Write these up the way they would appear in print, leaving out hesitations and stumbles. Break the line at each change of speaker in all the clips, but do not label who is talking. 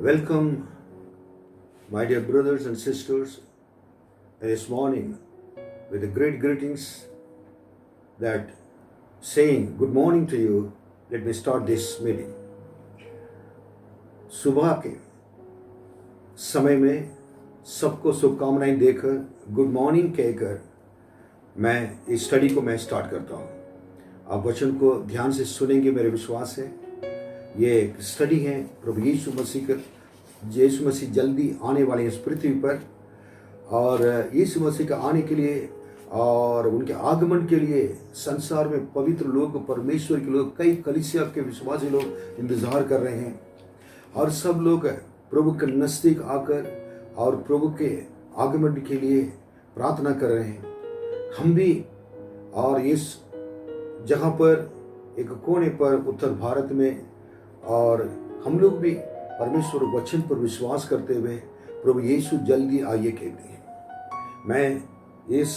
Welcome, my dear brothers and sisters, this morning with the great greetings that saying good morning to you. Let me start this meeting. सुबह के समय में सबको शुभकामनाएं देकर good morning कहकर मैं इस स्टडी को स्टार्ट करता हूँ। आप वचन को ध्यान से सुनेंगे, मेरे विश्वास है। ये एक स्टडी है प्रभु यीशु मसीह जल्दी आने वाले हैं इस पृथ्वी पर, और यीशु मसीह का आने के लिए और उनके आगमन के लिए संसार में पवित्र लोग, परमेश्वर के लोग, कई कलीसिया के विश्वासी लोग इंतजार कर रहे हैं, और सब लोग प्रभु के नज़दीक आकर और प्रभु के आगमन के लिए प्रार्थना कर रहे हैं। हम भी और इस जगह पर एक कोने पर उत्तर भारत में, और हम लोग भी परमेश्वर वचन पर विश्वास करते हुए प्रभु यीशु जल्दी आइए कहते हैं। मैं इस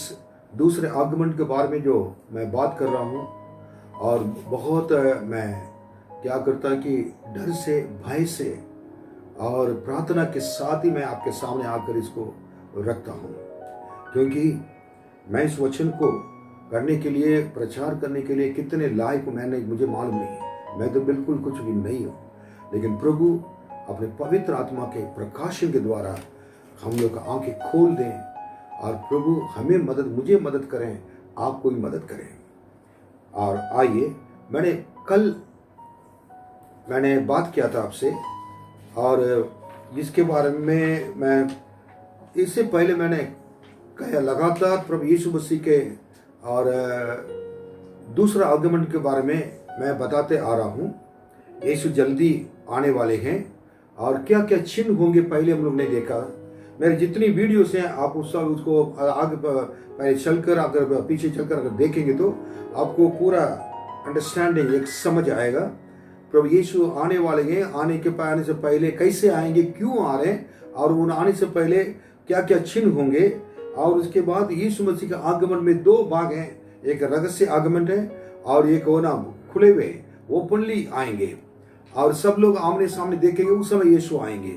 दूसरे आगमन के बारे में जो मैं बात कर रहा हूँ, और बहुत मैं क्या करता कि डर से, भय से और प्रार्थना के साथ ही मैं आपके सामने आकर इसको रखता हूँ, क्योंकि मैं इस वचन को करने के लिए, प्रचार करने के लिए कितने लायक मुझे मालूम नहीं। मैं तो बिल्कुल कुछ भी नहीं हूँ, लेकिन प्रभु अपने पवित्र आत्मा के प्रकाशन के द्वारा हम लोग आंखें खोल दें, और प्रभु हमें मुझे मदद करें, आपको भी मदद करें। और आइए, मैंने बात किया था आपसे, और इसके बारे में मैं इससे पहले मैंने कहा लगातार प्रभु यीशु मसीह के और दूसरा आगमन के बारे में मैं बताते आ रहा हूँ। यीशु जल्दी आने वाले हैं और क्या क्या चिन्ह होंगे पहले हम लोग ने देखा। मेरे जितनी वीडियोस हैं आप उसको आगे पहले चलकर, अगर पीछे चलकर अगर देखेंगे तो आपको पूरा अंडरस्टैंडिंग, एक समझ आएगा। प्रभु यीशु आने वाले हैं, आने से पहले कैसे आएंगे, क्यों आ रहे हैं, और उन आने से पहले क्या क्या चिन्ह होंगे। और उसके बाद यीशु मसीह का आगमन में दो भाग हैं, एक रहस्य आगमन है और एक खुले हुए ओपनली आएंगे, और सब लोग आमने सामने देखेंगे, उस समय यीशु आएंगे।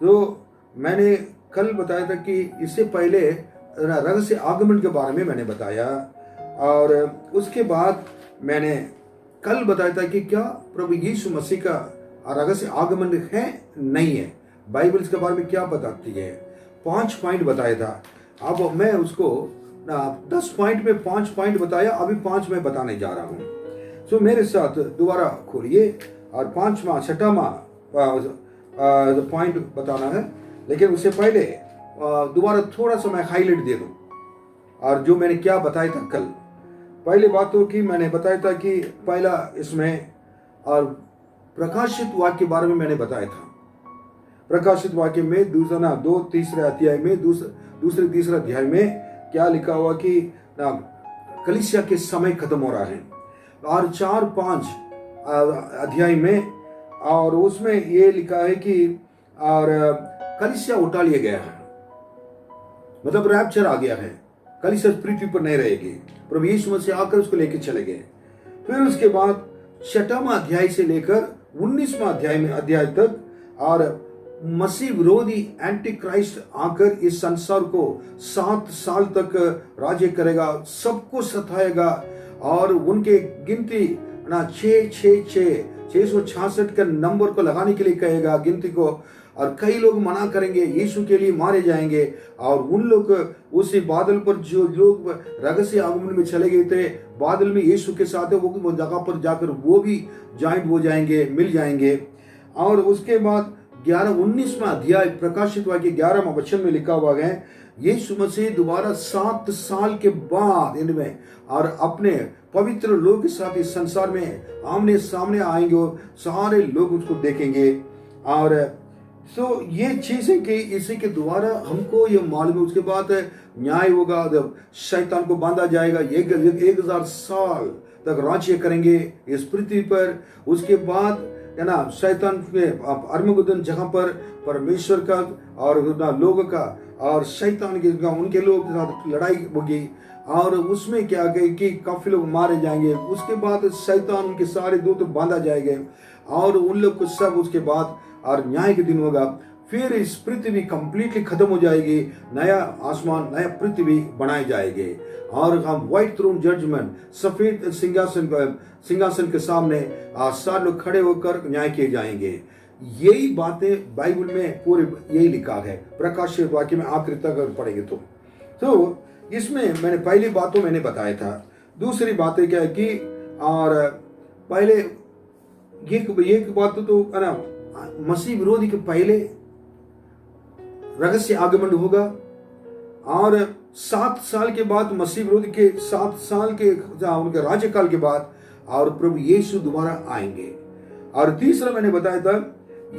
तो मैंने कल बताया था कि इससे पहले रहस्य आगमन के बारे में मैंने बताया, और उसके बाद मैंने कल बताया था कि क्या प्रभु यीशु मसीह का रहस्य आगमन है, नहीं है, बाइबल इसके बारे में क्या बताती है। 5 पॉइंट बताया था। अब मैं उसको 10 पॉइंट में 5 पॉइंट बताया, अभी 5 मैं बताने जा रहा हूँ। तो मेरे साथ दोबारा खोलिए, और 6वां पॉइंट बताना है, लेकिन उससे पहले दोबारा थोड़ा सा मैं हाईलाइट दे दूं, और जो मैंने क्या बताया था कल। पहले बात तो कि मैंने बताया था कि पहला इसमें और प्रकाशित वाक्य के बारे में मैंने बताया था। प्रकाशित वाक्य में तीसरे अध्याय में तीसरा अध्याय में क्या लिखा हुआ कि कलीसिया के समय खत्म हो रहा है, और 4-5 अध्याय में, और उसमें ये लिखा है कि और कलीसिया उठा लिया गया है, मतलब रैप्चर आ गया है, कलीसिया पृथ्वी पर नहीं रहेगी। प्रभु यीशु मसीह आकर उसको लेकर चले गए। फिर उसके बाद 6वां अध्याय से लेकर 19वां अध्याय तक, और मसीह विरोधी एंटी क्राइस्ट आकर इस संसार को 7 साल तक राज्य करेगा, सबको सताएगा, और उनके गिनती 666 का नंबर को लगाने के लिए कहेगा गिनती को, और कई लोग मना करेंगे, यीशु के लिए मारे जाएंगे, और उन लोग उसी बादल पर, जो लोग रहस्य आगमन में चले गए थे, बादल में यीशु के साथ वो जगह पर जाकर वो भी ज्वाइंट हो जाएंगे, मिल जाएंगे। और उसके बाद 19वां अध्याय प्रकाशित वाक्य 11वां वचन में लिखा हुआ है, यीशु मसीह दोबारा 7 साल के बाद इनमें और अपने पवित्र लोग के साथ इस संसार में आमने सामने आएंगे, और सारे लोग उसको देखेंगे। और सो ये चीजें कि इसी के द्वारा हमको ये मालूम है। उसके बाद न्याय होगा, जब शैतान को बांधा जाएगा, 1000 साल तक राज्य करेंगे इस पृथ्वी पर। उसके बाद है ना, शैतान के अर्मगुदन जगह पर परमेश्वर का और लोगों का और शैतान के उनके लोगों के साथ लड़ाई होगी, और उसमें क्या गए कि काफी लोग मारे जाएंगे। उसके बाद शैतान उनके सारे दूत बांधा जाएंगे, और उन लोग को सब उसके बाद और न्याय के दिन होगा, फिर इस पृथ्वी कंप्लीटली खत्म हो जाएगी, नया आसमान नया पृथ्वी बनाए जाएंगे और हम व्हाइट थ्रोन जजमेंट, सफेद सिंहासन के सामने सारे लोग खड़े होकर न्याय किए जाएंगे। यही बातें बाइबल में पूरे यही लिखा है, प्रकाशित वाक्य में आखिरी तक अगर पढ़ेंगे तो इसमें मैंने पहली बात तो मैंने बताया था। दूसरी बातें क्या है कि और पहले एक बात तो है ना, मसीह विरोधी के पहले रहस्य आगमन होगा और 7 साल के बाद मसीह विरोधी के 7 साल के उनके राज्यकाल के बाद और प्रभु यीशु दोबारा आएंगे। और तीसरा मैंने बताया था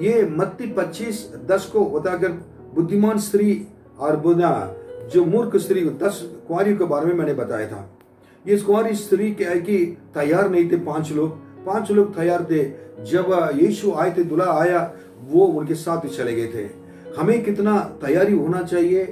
ये मत्ती 25:10 को बताकर बुद्धिमान स्त्री और जो मूर्ख स्त्री 10 कुंवारियों के बारे में मैंने बताया था। ये कुंवारी स्त्री क्या है कि तैयार नहीं थे, 5 लोग तैयार थे। जब यीशु आए थे, दूल्हा आया, वो उनके साथ चले गए थे। हमें कितना तैयारी होना चाहिए,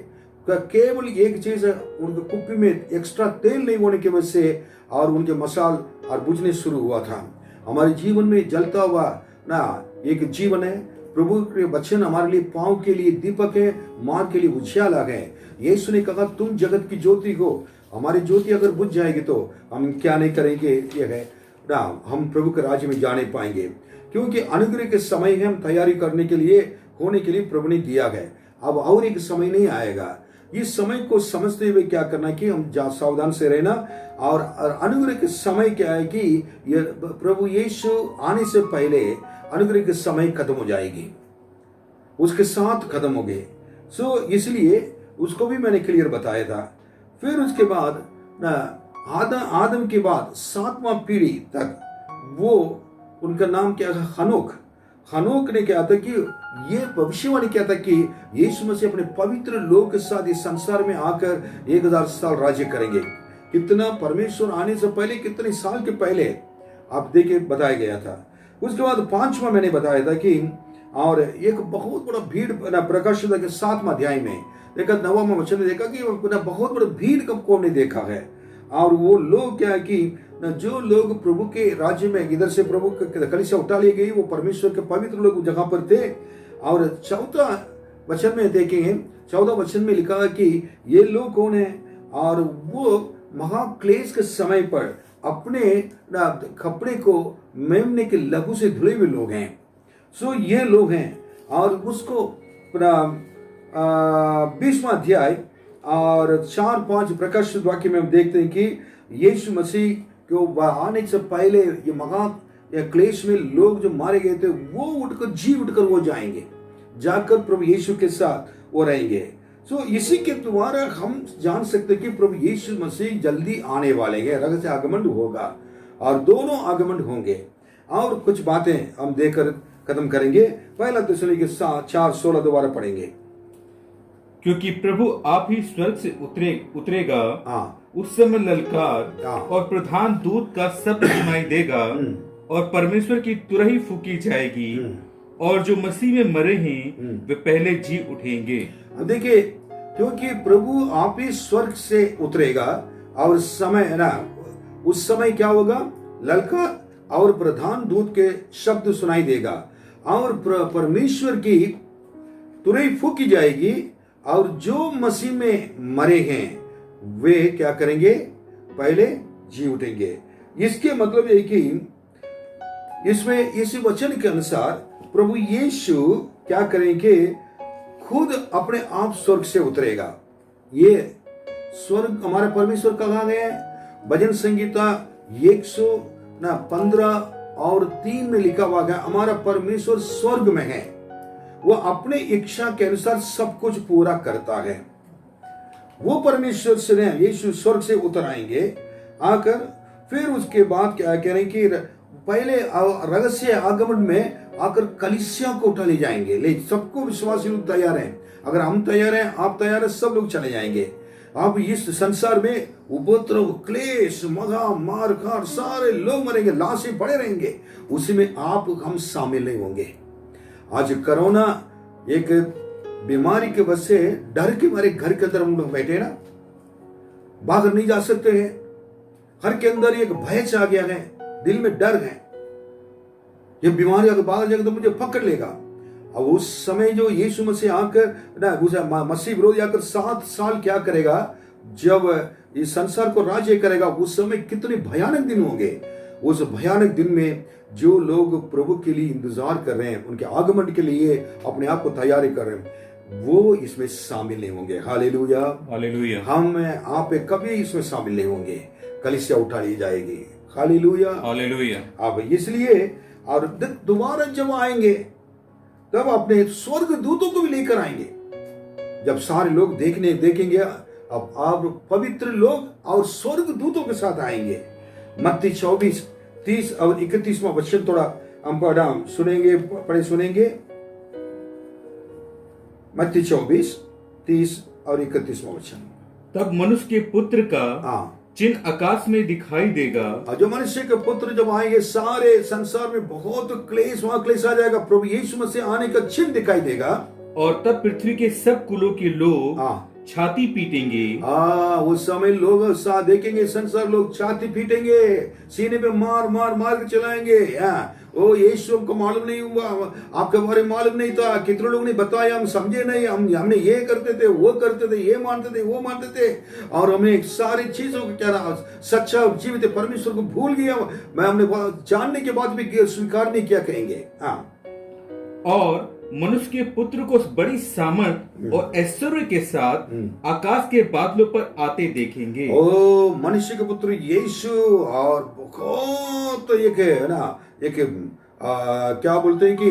केवल एक चीज है, उनके कुप्पी में एक्स्ट्रा तेल नहीं होने की वजह से और उनके मसाल और बुझने शुरू हुआ था। हमारे जीवन में जलता हुआ ना एक जीवन है। प्रभु के वचन हमारे लिए पांव के लिए दीपक है, मार्ग के लिए उजियाला है। यीशु ने कहा तुम जगत की ज्योति हो। हमारी ज्योति अगर बुझ जाएगी तो हम क्या नहीं करेंगे, ये है ना, हम प्रभु के राज्य में जाने पाएंगे। क्योंकि अनुग्रह के समय है, हम तैयारी करने के लिए होने के लिए प्रभु ने दिया है। अब और एक समय नहीं आएगा। इस समय को समझते हुए क्या करना कि हम सावधान से रहना। और अनुग्रह के समय क्या है कि ये प्रभु यीशु आने से पहले अनुग्रह के समय खत्म हो जाएगी, उसके साथ खत्म हो गए। सो इसलिए उसको भी मैंने क्लियर बताया था। फिर उसके बाद आदम के बाद 7वां पीढ़ी तक वो उनका नाम क्या था, हनोक ने क्या था कि ये भविष्यवाणी क्या था कि यीशु मसीह अपने पवित्र लोग के साथ इस संसार में आकर 1000 साल राज्य करेंगे। कितना परमेश्वर आने से पहले, कितने साल के पहले आप देखिए बताया गया था। उसके बाद 5वां मैंने बताया था कि और एक बहुत बड़ा भीड़ प्रकाशित के 7वां अध्याय में देखा, 9वां वचन में देखा कि बहुत बड़ा भीड़ को हमने देखा है। और वो लोग क्या है कि जो लोग प्रभु के राज्य में इधर से प्रभु कलीसिया उठा ली गई, वो परमेश्वर के पवित्र लोग जगह पर थे। और 14 वचन में देखेंगे, 14 वचन में लिखा है कि ये लोग कौन है, और वो महाक्लेश के समय पर अपने कपड़े को मेमने के लहू से धुले हुए लोग हैं। सो ये लोग हैं। और उसको 20वां अध्याय और 4-5 प्रकाशित वाक्य में हम देखते हैं कि यीशु मसीह को आने से पहले ये महा क्लेश में लोग जो मारे गए थे वो उठकर वो जाएंगे, जाकर प्रभु यीशु के साथ वो रहेंगे। सो इसी के द्वारा हम जान सकते हैं कि प्रभु यीशु मसीह जल्दी आने वाले हैं, रहस्य आगमन होगा और दोनों आगमन होंगे। और कुछ बातें हम देखकर खत्म करेंगे। पहला थिस्सलुनीके 4:16 दोबारा पढ़ेंगे।
क्योंकि प्रभु आप ही स्वर्ग से उतरेगा, उस समय ललकार और प्रधान दूत का शब्द सुनाई देगा और परमेश्वर की तुरही फूकी जाएगी और जो मसीह में मरे हैं वे पहले जी उठेंगे।
देखिए, क्योंकि प्रभु आप ही स्वर्ग से उतरेगा और समय है ना, उस समय क्या होगा, ललकार और प्रधान दूत के शब्द सुनाई देगा और परमेश्वर की तुरही फूकी जाएगी और जो मसीह में मरे हैं वे क्या करेंगे, पहले जी उठेंगे। इसके मतलब है कि इसमें इस वचन के अनुसार प्रभु यीशु क्या करेंगे, खुद अपने आप स्वर्ग से उतरेगा। ये स्वर्ग हमारा परमेश्वर कहा गया है। भजन संगीता 115 और 3 में लिखा हुआ है, हमारा परमेश्वर स्वर्ग में है, वो अपने इच्छा के अनुसार सब कुछ पूरा करता है। वो परमेश्वर से यीशु स्वर्ग से उतर आएंगे आकर, फिर उसके बाद क्या कह रहे हैं कि पहले रहस्य आगमन में आकर कलीसिया को उठा ले जाएंगे। ले सबको विश्वासी लोग तैयार हैं, अगर हम तैयार हैं, आप तैयार हैं, सब लोग चले जाएंगे। अब इस संसार में उपद्रव, क्लेश, मगा, मार काट, सारे लोग मरेंगे, लाशें पड़े रहेंगे, उसी में आप हम शामिल नहीं होंगे। आज कोरोना एक बीमारी के वजह से डर के मारे घर के अंदर हम लोग बैठे ना, बाहर नहीं जा सकते हैं। हर के अंदर एक भय छा गया है, दिल में डर है, ये बीमारी अगर बाहर जाएगा तो मुझे पकड़ लेगा। अब उस समय जो यीशु मसीह आकर ना मसीह विरोधी आकर 7 साल क्या करेगा, जब इस संसार को राज्य करेगा, उस समय कितने भयानक दिन होंगे। उस भयानक दिन में जो लोग प्रभु के लिए इंतजार कर रहे हैं, उनके आगमन के लिए अपने आप को तैयारी कर रहे हैं, वो इसमें शामिल नहीं होंगे। Hallelujah,
hallelujah.
हम आप कभी इसमें शामिल नहीं होंगे। कलीसिया उठा ली जाएगी। Hallelujah,
hallelujah.
अब इसलिए और दोबारा जब आएंगे तब अपने स्वर्ग दूतों को भी लेकर आएंगे। जब सारे लोग देखेंगे, अब आप पवित्र लोग और स्वर्ग दूतों के साथ आएंगे। मत्ती 24, 30 और 31वां वचन थोड़ा हम सुनेंगे। मत्ती 24, 30 और 31वां वचन।
तब मनुष्य के पुत्र का चिन्ह आकाश में दिखाई देगा।
जो मनुष्य के पुत्र जब आएंगे, सारे संसार में बहुत क्लेश, वहां क्लेश आ जाएगा। प्रभु यीशु मसीह आने का चिन्ह दिखाई देगा।
और तब पृथ्वी के सब कुलों के लोग छाती पीटेंगे।
उस समय लोग साथ देखेंगे, संसार लोग छाती पीटेंगे, सीने पे मार मार मार के चलाएंगे। ओ यीशु हमको मालूम नहीं हुआ, आपके बारे में मालूम नहीं था, कितने लोग ने बताया, हम समझे नहीं, हमने ये करते थे, वो करते थे, ये मानते थे, वो मानते थे, और हमने सारी चीजों को क्या रहा, सच्चा जीवित परमेश्वर को भूल गया, हमने जानने के बाद भी स्वीकार नहीं किया, कहेंगे।
और मनुष्य के पुत्र को बड़ी सामर्थ और ऐश्वर्य के साथ आकाश के बादलों पर आते देखेंगे।
ओ मनुष्य के पुत्र यीशु, और बहुत एक है ना, एक क्या बोलते हैं कि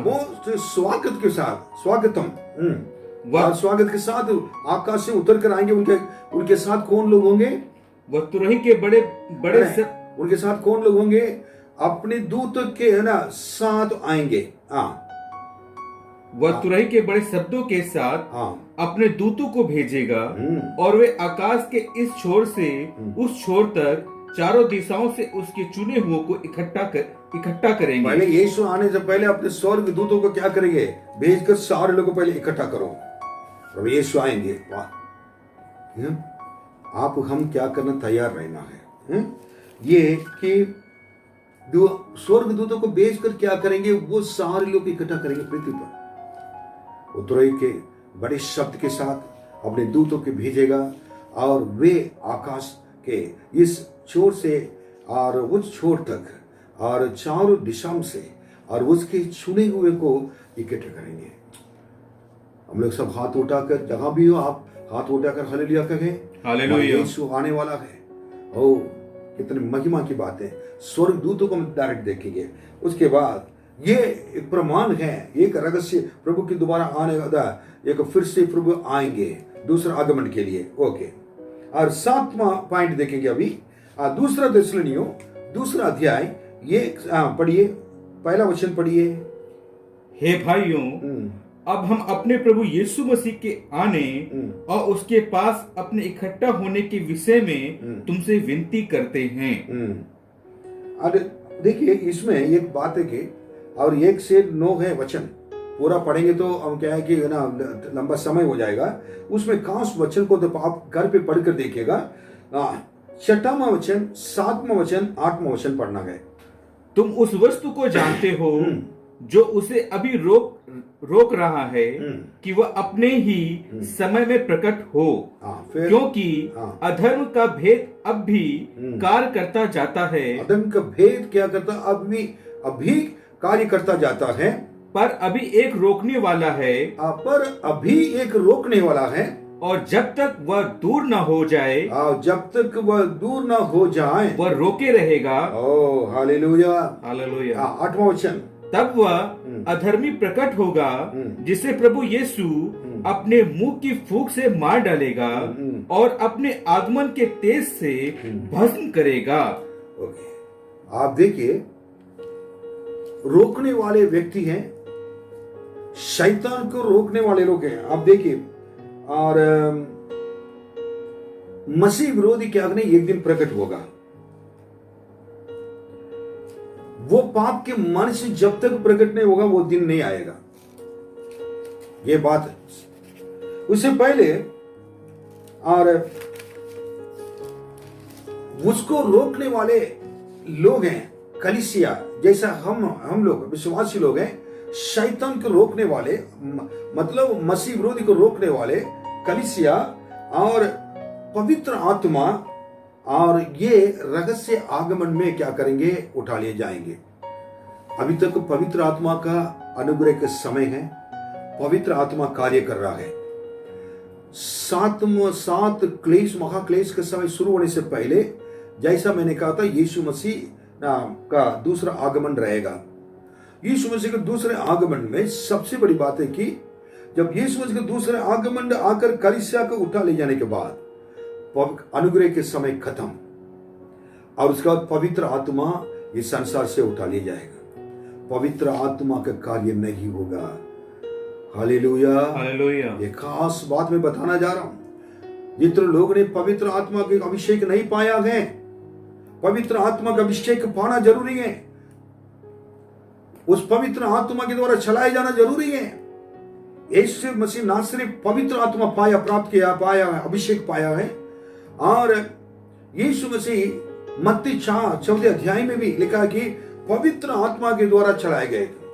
बहुत स्वागत के साथ, स्वागतम, स्वागत के साथ आकाश से उतर कर आएंगे। उनके साथ कौन लोग होंगे?
वह तुरही के बड़े बड़े
उनके साथ कौन लोग होंगे? अपने दूत के है ना साथ आएंगे।
वह तुरही के बड़े शब्दों के साथ अपने दूतों को भेजेगा, और वे आकाश के इस छोर से उस छोर तक चारों दिशाओं से उसके चुने हुओं को इकट्ठा करेंगे।
पहले यीशु आने से पहले अपने स्वर्ग दूतों को क्या करेंगे? भेजकर सारे लोगों को पहले इकट्ठा करो, और यीशु आएंगे। आप हम क्या करना तैयार रहना है, ये कि स्वर्ग दूतों को भेजकर क्या करेंगे? वो सारे लोग इकट्ठा करेंगे पृथ्वी पर। उतराई के बड़े शब्द के साथ अपने दूतों के भेजेगा, और वे आकाश के इस छोर से और उस छोर तक और चारों दिशाओं से और उसके चुने हुए को इकट्ठा करेंगे। हम लोग सब हाथ उठाकर, जहां भी हो आप हाथ उठाकर हालेलुया कहें।
हालेलुया,
यीशु आने वाला है। ओ कितनी महिमा की बात है। स्वर्ग दूतों को हम डायरेक्ट देखेंगे। उसके बाद ये एक प्रमाण है, एक रहस्य, प्रभु की दोबारा आने का, एक फिर से प्रभु आएंगे दूसरा आगमन के लिए। ओके, और 7वां पॉइंट देखेंगे अभी। दूसरा थिस्सलुनीयों 2 अध्याय, ये पढ़िए, पहला वचन पढ़िए।
हे भाइयों, अब हम अपने प्रभु यीशु मसीह के आने और उसके पास अपने इकट्ठा होने के विषय में तुमसे विनती करते हैं।
अरे देखिए, इसमें एक बात है कि और 1 से 9 है वचन, पूरा पढ़ेंगे तो हम क्या है कि ना लंबा समय हो जाएगा। उसमें खास वचन को तो आप घर पे पढ़कर देखिएगा। 6वां वचन, 7वां वचन, 8वां वचन पढ़ना है।
तुम उस वस्तु को जानते हो जो उसे अभी रोक रहा है कि वह अपने ही समय में प्रकट हो, क्योंकि अधर्म का भेद अब भी कार्य करता जाता है।
अधर्म का भेद क्या करता? अभी कार्य करता जाता है,
पर अभी एक रोकने वाला है। और जब तक वह दूर न हो जाए, वह रोके रहेगा।
ओ हालेलुया,
हालेलुया।
8वां वचन,
तब वह अधर्मी प्रकट होगा जिसे प्रभु यीशु अपने मुंह की फूंक से मार डालेगा और अपने आगमन के तेज से भस्म करेगा।
ओके, आप देखिए, रोकने वाले व्यक्ति हैं, शैतान को रोकने वाले लोग हैं। आप देखिए, और मसीह विरोधी क्या करने एक दिन प्रकट होगा। वो पाप के मन से जब तक प्रकट नहीं होगा वो दिन नहीं आएगा। ये बात है। उससे पहले और उसको रोकने वाले लोग हैं कलीसिया, जैसा हम लोग विश्वासी लोग हैं। शैतान को रोकने वाले, मतलब मसीह विरोधी को रोकने वाले कलीसिया और पवित्र आत्मा और ये रहस्य आगमन में क्या करेंगे, उठा लिए जाएंगे। अभी तक पवित्र आत्मा का अनुग्रह के समय है, पवित्र आत्मा कार्य कर रहा है। सात क्लेश महाक्लेश के समय शुरू होने से पहले, जैसा मैंने कहा था, यीशु मसीह का दूसरा आगमन रहेगा। यीशु मसीह के दूसरे आगमन में सबसे बड़ी बात है कि जब यीशु मसीह के दूसरे आगमन आकर कलीसिया को उठा ले जाने के बाद अनुग्रह के समय खत्म, और उसके बाद पवित्र आत्मा इस संसार से उठा ले जाएगा। पवित्र आत्मा का कार्य नहीं होगा। Hallelujah, hallelujah. ये खास बात मैं बताना जा रहा हूं। जितने लोगों ने पवित्र आत्मा के अभिषेक नहीं पाया है, पवित्र आत्मा का अभिषेक पाना जरूरी है। उस पवित्र आत्मा के द्वारा चलाया जाना जरूरी है। यीशु मसीह ना सिर्फ पवित्र आत्मा पाया, प्राप्त किया, पाया, अभिषेक पाया है, और यीशु मसीह मत्ती 4 अध्याय में भी लिखा है कि पवित्र आत्मा के द्वारा चलाए गए थे।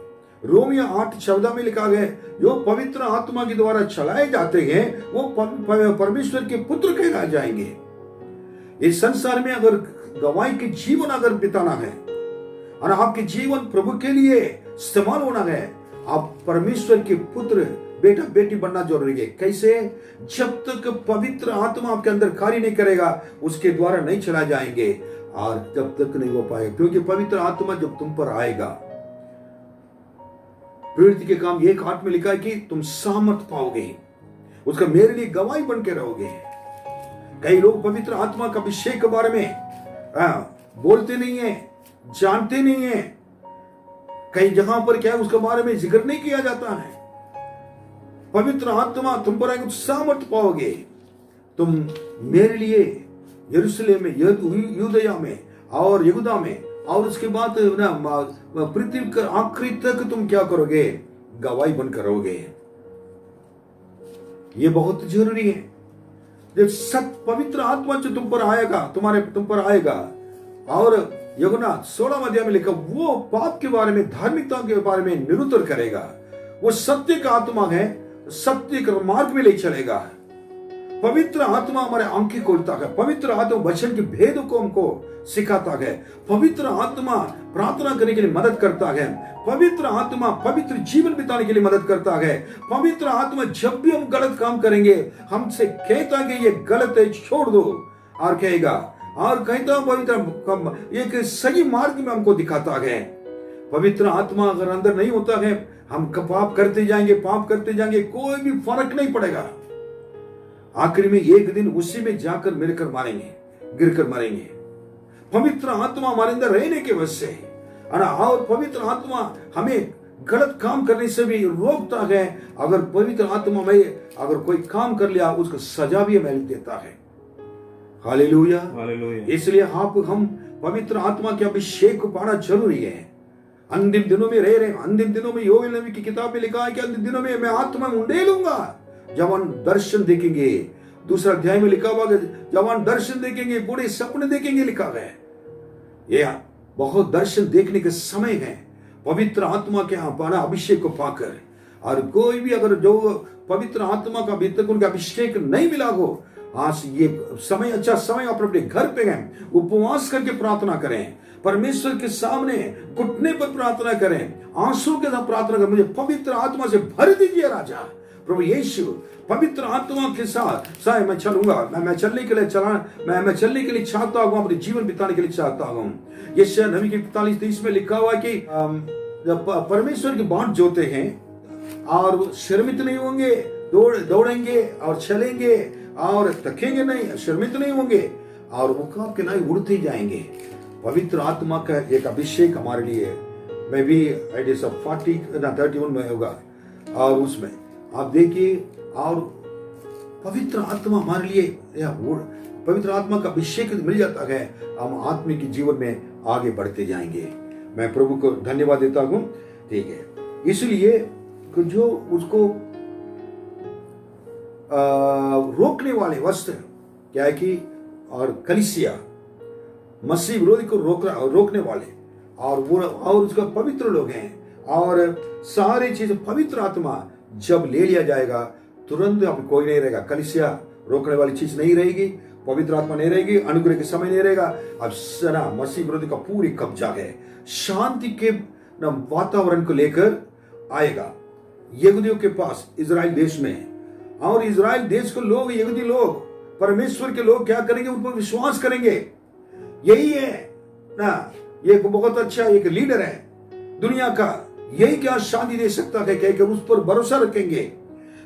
रोमियो 8:14 में लिखा गया, जो पवित्र आत्मा के द्वारा चलाए जाते हैं वो परमेश्वर के पुत्र कहलाए जाएंगे। इस संसार में अगर गवाही के जीवन अगर बिताना है और आपके जीवन प्रभु के लिए इस्तेमाल होना है, आप परमेश्वर के पुत्र, बेटा बेटी बनना जरूरी है। कैसे? जब तक पवित्र आत्मा आपके अंदर कार्य नहीं करेगा, उसके द्वारा नहीं चला जाएंगे, और जब तक नहीं हो पाएगा। क्योंकि पवित्र आत्मा जब तुम पर आएगा, प्रवृत्ति के काम 1:8 में लिखा है कि तुम सामर्थ पाओगे, उसका मेरे लिए गवाही बन के रहोगे। कई लोग पवित्र आत्मा का अभिषेक के बारे में बोलते नहीं है, जानते नहीं है। कई जगह पर क्या है, उसके बारे में जिक्र नहीं किया जाता है। पवित्र आत्मा तुम पर आएगा, सामर्थ पाओगे। तुम मेरे लिए यरूशलेम में, यूदया में और यहूदा में, और उसके बाद पृथ्वी के आखिरी तक तुम क्या करोगे, गवाही बन करोगे। ये बहुत जरूरी है। जब पवित्र आत्मा जो तुम पर आएगा, और यूहन्ना 16 अध्याय में लिखा, वो पाप के बारे में, धार्मिकता के बारे में निरुत्तर करेगा। वो सत्य का आत्मा है, सत्य के मार्ग में ले चलेगा। पवित्र आत्मा हमारे आंखें खोलता है। पवित्र आत्मा वचन के भेद को हमको सिखाता है। पवित्र आत्मा प्रार्थना करने के लिए मदद करता है। पवित्र आत्मा पवित्र जीवन बिताने के लिए मदद करता है। पवित्र आत्मा जब भी हम गलत काम करेंगे, हमसे कहता है कि ये गलत है, छोड़ दो, और कहेगा, और कहता पवित्र एक सही मार्ग में हमको दिखाता है। पवित्र आत्मा अगर अंदर नहीं होता है, हम पाप करते जाएंगे, कोई भी फर्क नहीं पड़ेगा। आखिर में एक दिन उसी में जाकर गिर कर मरेंगे। पवित्र आत्मा हमारे अंदर रहने के वजह से, और पवित्र आत्मा हमें गलत काम करने से भी रोकता है। अगर पवित्र आत्मा में अगर कोई काम कर लिया, उसको सजा भी हमें देता है। Hallelujah, hallelujah. इसलिए हम पवित्र आत्मा के अभिषेक को पाना जरूरी है। अंतिम दिनों में रह रहे हैं। अंतिम दिनों में योएल नबी की किताब में लिखा है कि अंतिम दिनों में मैं आत्मा उंडेलूंगा, जवान दर्शन देखेंगे। दूसरा अध्याय में लिखा हुआ, जवान दर्शन देखेंगे, बूढ़े सपने देखेंगे, लिखा है। ये बहुत दर्शन देखने के समय है, पवित्र आत्मा के पाना अभिषेक को पाकर। और कोई भी अगर जो पवित्र आत्मा का अभी तक उनका अभिषेक नहीं मिला हो, आज ये समय अच्छा समय, आप अपने घर पे हैं, उपवास करके प्रार्थना करें, परमेश्वर के सामने घुटने पर प्रार्थना करें, आंसू के साथ प्रार्थना करें, मुझे पवित्र आत्मा से भर दीजिए राजा प्रभु यीशु। पवित्र आत्मा के साथ मैं चलूंगा, मैं चलने के लिए चाहता हूँ, अपने जीवन बिताने के लिए चाहता हूँ। यशायाह नबी के 45:30 में लिखा हुआ कि जब परमेश्वर की बाट जोते हैं और शर्मित नहीं होंगे, दौड़ेंगे और चलेंगे और थकेंगे नहीं, शर्मित नहीं होंगे, और मुकाम के नहीं उड़ते जाएंगे। पवित्र आत्मा का एक अभिषेक हमारे लिए मैं भी 31 में होगा, और उसमें आप देखिए, और पवित्र आत्मा हमारे लिए, पवित्र आत्मा का अभिषेक मिल जाता है, हम आत्मिक जीवन में आगे बढ़ते जाएंगे। मैं प्रभु को धन्यवाद देता हूं। ठीक है, इसलिए जो उसको रोकने वाले वस्त्र क्या है कि, और कलीसिया मसीह विरोधी को रोकने वाले, और उसका पवित्र लोग हैं, और सारी चीज पवित्र आत्मा जब ले लिया जाएगा तुरंत अब कोई नहीं रहेगा, कलीसिया रोकने वाली चीज नहीं रहेगी, पवित्र आत्मा नहीं रहेगी, अनुग्रह के समय नहीं रहेगा। अब सना मसीह विरोधी का पूरी कब्जा है, शांति के वातावरण को लेकर आएगा यहूदियों के पास इजराइल देश में। और इजराइल देश को लोग, यहूदी लोग, परमेश्वर के लोग क्या करेंगे, उन पर विश्वास करेंगे। यही है ना, ये बहुत अच्छा एक लीडर है दुनिया का, यही क्या शांति दे सकता है, कहकर उस पर भरोसा रखेंगे।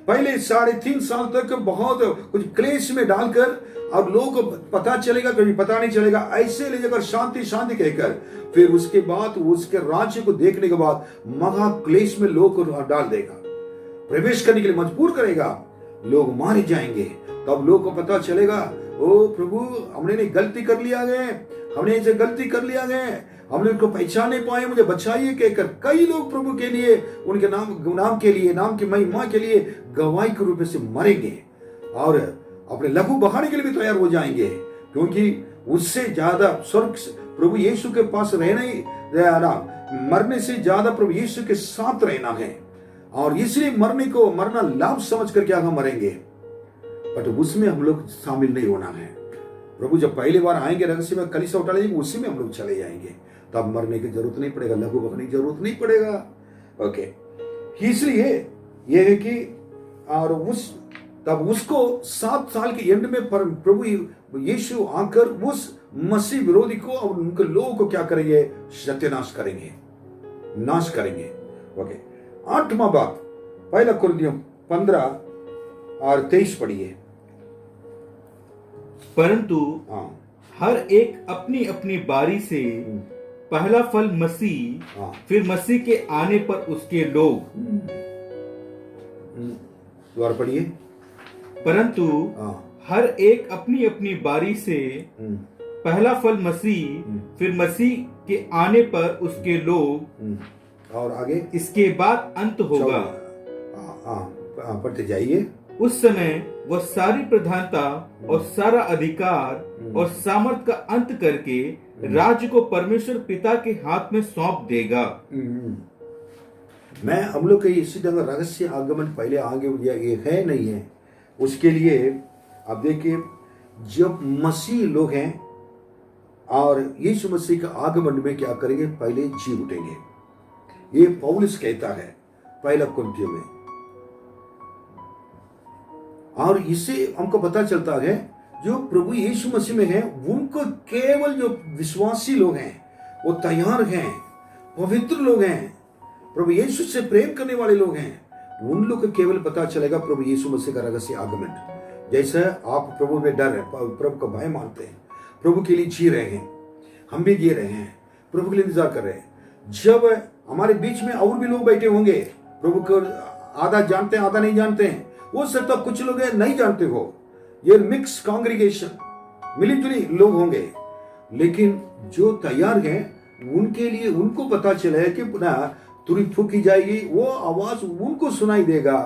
पहले 3.5 साल तक बहुत कुछ क्लेश में डालकर, और लोगों को पता चलेगा कभी पता नहीं चलेगा, ऐसे ले जाकर शांति शांति कहकर, फिर उसके बाद उसके राज्य को देखने के बाद महा क्लेश में लोग को डाल देगा, प्रवेश करने के लिए मजबूर करेगा, लोग मारे जाएंगे। तब लोग को पता चलेगा, ओ प्रभु हमने गलती कर लिया गए, हमने ऐसे गलती कर लिया गए, हमने उनको पहचान नहीं पाए, मुझे बचाइए कहकर कई लोग प्रभु के लिए, उनके नाम के लिए, नाम की महिमा के लिए गवाही के रूप से मरेंगे और अपने लहू बहाने के लिए भी तैयार हो जाएंगे, क्योंकि उससे ज्यादा स्वर्ग प्रभु यीशु के पास रहना ही, मरने से ज्यादा प्रभु यीशु के साथ रहना है। और इसलिए मरना लाभ समझ कर क्या हम मरेंगे, बट उसमें हम लोग शामिल नहीं होना है। प्रभु जब पहली बार आएंगे रहस्य में कलीसिया उठा लेंगे, उसी में हम लोग चले जाएंगे, तब मरने की जरूरत नहीं पड़ेगा, लघु बकने की जरूरत नहीं पड़ेगा। ओके, इसलिए यह है कि और तब उसको 7 साल के एंड में प्रभु यीशु आकर उस मसीह विरोधी को और उनके लोगों को क्या करेंगे, सत्यानाश करेंगे, नाश करेंगे। ओके, 8वां बात, 1 कुरिन्थियों 15:23 पढ़िए।
परंतु हर एक अपनी अपनी बारी से पहला फल मसीह, फिर मसीह के आने पर उसके लोग।
दोबारा पढ़िए।
परंतु हर एक अपनी अपनी बारी से पहला फल मसीह, फिर मसीह के आने पर उसके लोग,
और आगे
इसके बाद अंत होगा।
पढ़ते जाइए।
उस समय वह सारी प्रधानता और सारा अधिकार और सामर्थ का अंत करके राज्य को परमेश्वर पिता के हाथ में सौंप देगा।
मैं हम लोग के इसी ढंग रहस्य आगमन पहले आगे ये है नहीं है, उसके लिए आप देखिए, जब मसीह लोग हैं और यीशु मसीह का आगमन में क्या करेंगे, पहले जी उठेंगे। ये पौलुस कहता है 1 कुरिन्थियों में, और इससे हमको पता चलता है जो प्रभु यीशु मसीह में है, उनको केवल जो विश्वासी लोग हैं वो तैयार हैं, पवित्र लोग हैं, प्रभु यीशु से प्रेम करने वाले लोग हैं, उन लोग को केवल पता चलेगा प्रभु यीशु मसीह का रहस्य आगमन। जैसे आप प्रभु में डर है, प्रभु का भय मानते हैं, प्रभु के लिए जी रहे हैं, हम भी जी रहे हैं, प्रभु के लिए इंतजार कर रहे हैं। जब हमारे बीच में और भी लोग बैठे होंगे, प्रभु को आधा जानते हैं आधा नहीं जानते हैं, हो सकता कुछ लोग नहीं जानते हो, ये मिक्स कांग्रीगेशन, मिली जुली लोग होंगे, लेकिन जो तैयार हैं उनके लिए उनको पता चला है कि पुनः तुरही फूकी जाएगी, वो आवाज उनको सुनाई देगा,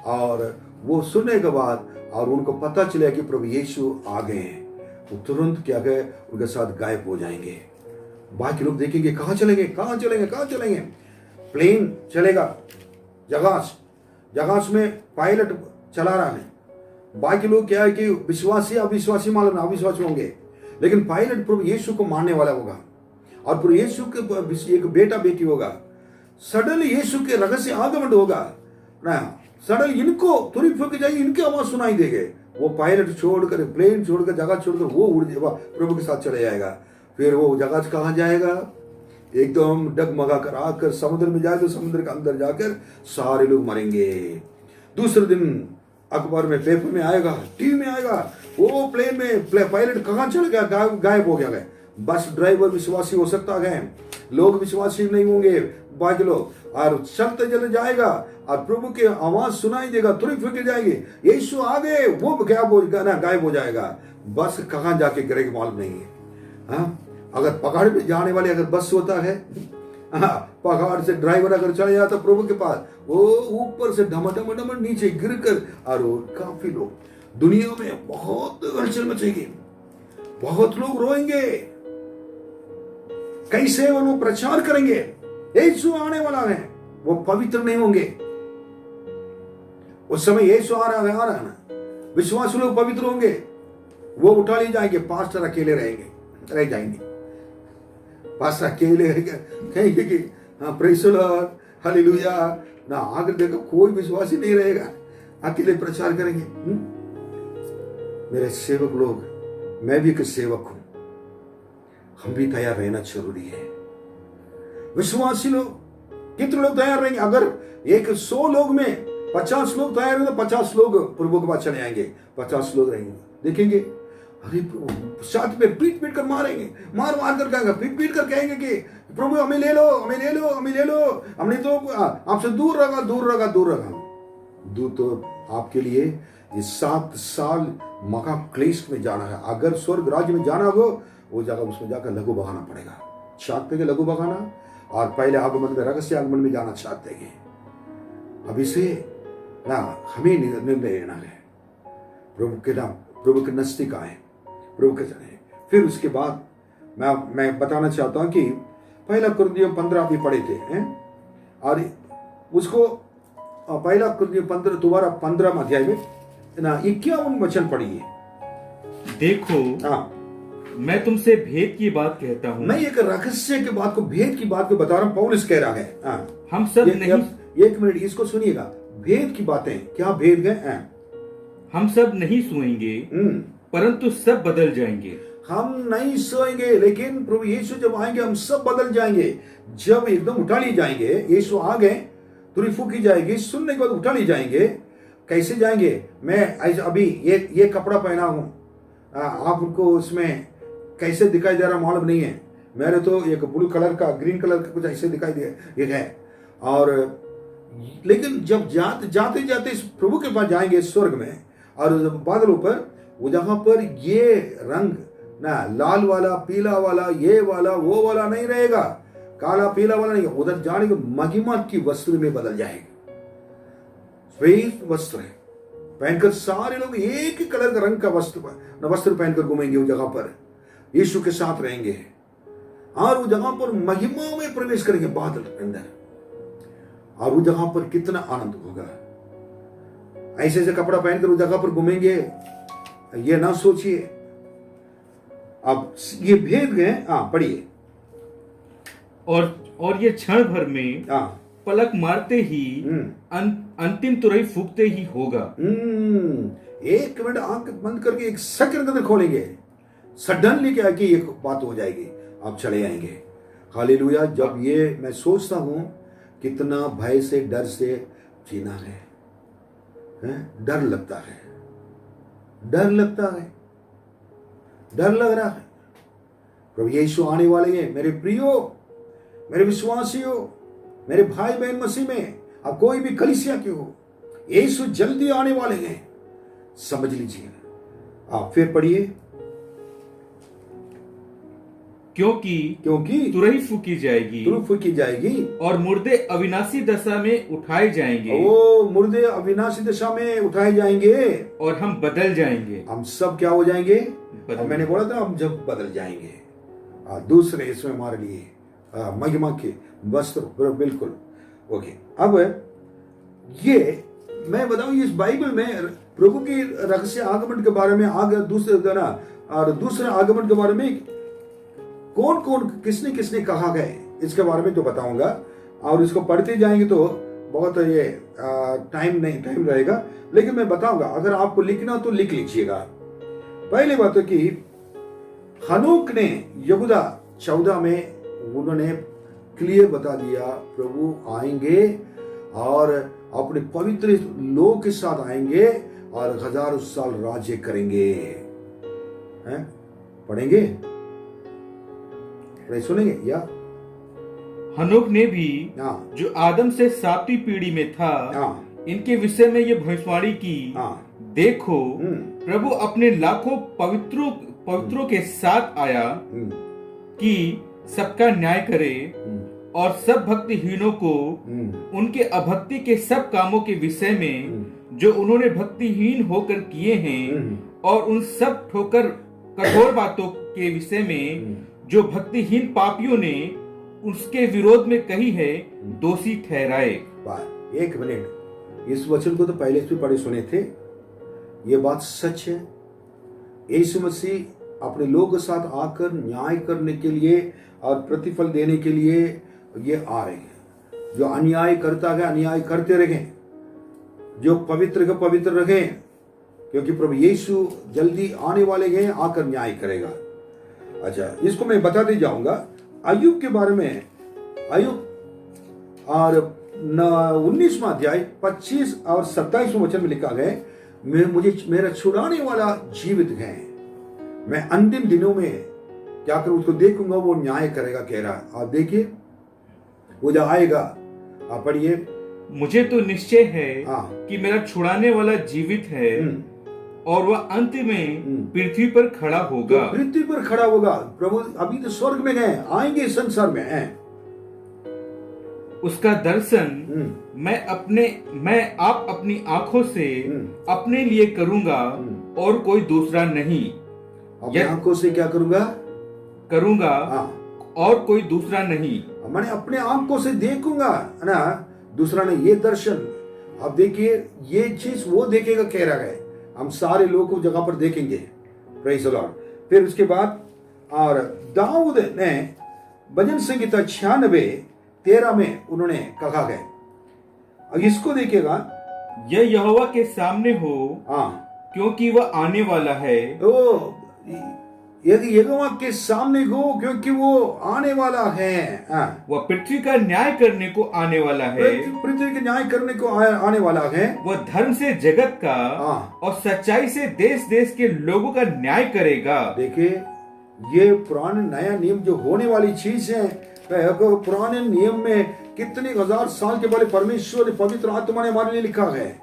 और वो सुनने के बाद और उनको पता चलेगा कि प्रभु यीशु आ गए हैं, वो तुरंत क्या गए उनके साथ गायब हो जाएंगे। बाकी लोग देखेंगे कहाँ चलेंगे, कहाँ चलेंगे, कहाँ चलेंगे। प्लेन चलेगा, जहाज में पायलट चला रहा है, बाकी लोग क्या है कि विश्वासी अविश्वासी मालूम अविश्वासी होंगे, लेकिन पायलट प्रभु यीशु को मानने वाला होगा, और प्रभु यीशु के एक बेटा बेटी होगा। सडन यीशु के रहस्य आगमन होगा ना, सडन इनको तुरंत फूक जाएगी, इनकी आवाज सुनाई देगी, वो पायलट छोड़कर, प्लेन छोड़कर, जगह छोड़कर वो उड़ जाएगा, प्रभु के साथ चले जाएगा। फिर वो जहाज कहाँ जाएगा, एकदम डगमगा कर आकर समुद्र में जाए तो समुद्र के अंदर जाकर सारे लोग मरेंगे। दूसरे दिन अखबार में, पेपर में आएगा, टीवी में आएगा, वो प्लेन में पायलट कहाँ चल गया, गायब हो गया। बस ड्राइवर विश्वासी हो सकता है, लोग विश्वासी नहीं होंगे, बाकी लोग, और चलते चले जाएगा और प्रभु की आवाज सुनाई देगा, तुरंत फूक जाएगी, यीशु आ गए, वो गायब हो जाएगा। बस कहाँ जाके गिरेगा मालूम नहीं है। हाँ, अगर पहाड़ पे जाने वाले अगर बस होता है, पहाड़ से ड्राइवर अगर चले जाता प्रभु के पास, वो ऊपर से ढमढम नीचे गिर कर, और काफी लोग, दुनिया में बहुत हलचल मचेगी, बहुत लोग रोएंगे, कैसे वो लोग प्रचार करेंगे, यीशु आने वाला है, वो पवित्र नहीं होंगे। उस समय यीशु आ रहा है ना, विश्वासी लोग पवित्र होंगे, वो उठा ले जाएंगे, पास्टर अकेले रह जाएंगे। पास्टर अकेले कहेंगे कि हाँ प्रेज़ द लॉर्ड, हालेलुया ना, आगे देखो कोई विश्वासी नहीं रहेगा, अकेले प्रचार करेंगे। मेरे सेवक लोग, मैं भी एक सेवक हूं, हम भी तैयार रहना जरूरी है। विश्वासी लोग कितने लोग तैयार रहेंगे? अगर 100 लोग में 50 लोग तैयार हैं तो 50 लोग प्रभु के पास चले आएंगे, 50 लोग रहेंगे, देखेंगे अरे प्रभु साथ में पीट कर मारेंगे, मार कर कहेंगे, पीट कर कहेंगे कि प्रभु हमें ले लो, हमने तो आपसे दूर रखा। दूर तो आपके लिए ये 7 साल मका क्लेश में जाना है। अगर स्वर्ग राज्य में जाना हो, वो जगह उसमें जाकर लघु बहाना पड़ेगा। चाहते हैं लघु बहाना, और पहले आगमन में, रहस्य आगमन में जाना चाहते हैं। अब इसे ना हमें निर्णय लेना है, प्रभु के नजदीक आए, प्रभु के चले। फिर उसके बाद मैं बताना चाहता हूं कि पहला कुरिन्थियों 15 भी पढ़े थे हैं? और उसको पहला कुरिन्थियों 15 दोबारा 15 अध्याय में ना 51 वचन पढ़िए।
देखो मैं तुमसे भेद की बात कहता हूँ।
मैं एक रहस्य के बात को, भेद की बात को बता रहा हूँ, पौलुस कह रहा है।
हम सब नहीं,
एक मिनट इसको सुनिएगा, भेद की बातें, क्या भेद है?
हम सब नहीं सोएंगे परंतु सब बदल जाएंगे।
हम नहीं सोएंगे, लेकिन प्रभु यीशु जब आएंगे हम सब बदल जाएंगे। जब एकदम उठा लिए जाएंगे, यीशु आ गए, तुरही फूकी जाएगी, सुनने के बाद उठा लिए जाएंगे। कैसे जाएंगे? मैं अभी ये कपड़ा पहना हूं, आपको उसमें कैसे दिखाई दे रहा मालूम नहीं है। मेरे तो एक ब्लू कलर का, ग्रीन कलर का कुछ ऐसे दिखाई दे है। और लेकिन जब जाते जाते इस प्रभु के पास जाएंगे स्वर्ग में, और बादलों पर, वो जहां पर ये रंग ना लाल वाला, पीला वाला, ये वाला, वो वाला नहीं रहेगा, काला पीला वाला नहीं, उधर जाने के महिमा की वस्त्र में बदल जाएगा। श्वेत वस्त्र पहनकर सारे लोग एक ही कलर का, रंग का वस्त्र पहनकर घूमेंगे। वो जगह पर यीशु के साथ रहेंगे, और वो जगह पर महिमा में प्रवेश करेंगे बादल के अंदर, और वो जगह पर कितना आनंद होगा। ऐसे कपड़ा पहनकर वो जगह पर घूमेंगे, ये ना सोचिए। अब ये भेद गए, पढ़िए।
और ये क्षण भर में पलक मारते ही अंतिम तुरही फूकते ही होगा।
1 मिनट आंख बंद करके 1 सेकंड के अंदर खोलेंगे, सडनली क्या कि एक बात हो जाएगी, आप चले आएंगे। हालेलुया। जब ये मैं सोचता हूं कितना भय से, डर से जीना है? डर लगता है, डर लग रहा है। प्रभु यीशु आने वाले हैं। मेरे प्रियो, मेरे विश्वासियों, मेरे भाई बहन मसीह में, अब कोई भी कलीसिया की हो, यीशु जल्दी आने वाले हैं, समझ लीजिए। आप फिर पढ़िए। क्योंकि
तुरही फूकी जाएगी और मुर्दे अविनाशी दशा में उठाए जाएंगे।
मुर्दे अविनाशी दशा में उठाए जाएंगे,
और हम बदल जाएंगे।
हम सब क्या हो जाएंगे? मैंने बोला था हम जब बदल जाएंगे, दूसरे इसमें हमारे लिए महिमा के वस्त्र, बिल्कुल ओके। अब ये मैं बताऊं, इस बाइबल में प्रभु की रहस्य आगमन के बारे में, आगे दूसरे आगमन के बारे में कौन कौन किसने कहा गए, इसके बारे में तो बताऊंगा। और इसको पढ़ते जाएंगे तो बहुत ये टाइम रहेगा, लेकिन मैं बताऊंगा। अगर आपको लिखना तो लिख लीजिएगा। पहली बात है कि हनोक ने यहूदा 14 में उन्होंने क्लियर बता दिया, प्रभु आएंगे और अपने पवित्र लोग के साथ आएंगे और 1000 साल राज्य करेंगे। पढ़ेंगे, सुनेंगे या?
हनोक ने भी जो आदम से 7वीं पीढ़ी में था, इनके विषय में ये भविष्यवाणी की, देखो प्रभु अपने लाखों पवित्रों के साथ आया कि सबका न्याय करे और सब भक्तिहीनों को उनके अभक्ति के सब कामों के विषय में जो उन्होंने भक्तिहीन होकर किए हैं, और उन सब कठोर बातों के विषय में जो भक्तिहीन पापियों ने उसके विरोध में कही है दोषी ठहराए।
एक मिनट, इस वचन को तो पहले से पढ़े सुने थे। ये बात सच है। यीशु मसीह अपने लोगों के साथ आकर न्याय करने के लिए और प्रतिफल देने के लिए ये आ रहे हैं। जो अन्याय करता है अन्याय करते रहें, जो पवित्र का पवित्र रहें, क्योंकि प्रभु यीशु जल्दी आने वाले हैं, आकर न्याय करेगा। अच्छा, इसको मैं बताते जाऊंगा अय्यूब के बारे में। अय्यूब और 19वां अध्याय 25 और 27 वचन में लिखा गया, मुझे मेरा छुड़ाने वाला जीवित है, मैं अंतिम दिनों में क्या करूं, उसको देखूंगा, वो न्याय करेगा कह रहा। आप देखिए वो जब आएगा, आप पढ़िए।
मुझे तो निश्चय है कि मेरा छुड़ाने वाला जीवित है और वह अंत में पृथ्वी पर खड़ा होगा।
तो पृथ्वी पर खड़ा होगा। प्रभु अभी तो स्वर्ग में गए, आएंगे संसार में हैं।
उसका दर्शन मैं आप अपनी आंखों से अपने लिए करूंगा और कोई दूसरा नहीं।
अपनी आंखों से क्या करूंगा
और कोई दूसरा नहीं।
मैंने अपने आंखों से देखूंगा, है ना, दूसरा नहीं। ये दर्शन आप देखिए, ये चीज वो देखेगा कह रहा है। हम सारे लोग को जगह पर देखेंगे। Praise the Lord. फिर उसके बाद और दाऊद ने भजन संहिता 96:13 में उन्होंने कहा है, अब इसको देखिएगा,
यह यहोवा के सामने हो क्योंकि वह आने वाला है।
यदि यहोवा के सामने हो क्योंकि वो आने वाला है।
वह पृथ्वी का न्याय करने को आने वाला है।
पृथ्वी के न्याय करने को आने वाला है।
वह धर्म से जगत का और सच्चाई से देश देश के लोगों का न्याय करेगा।
देखिए, ये पुराने नया नियम जो होने वाली चीज है, पुराने नियम में कितने हजार साल के पहले परमेश्वर ने, पवित्र आत्मा ने हमारे लिए लिखा है।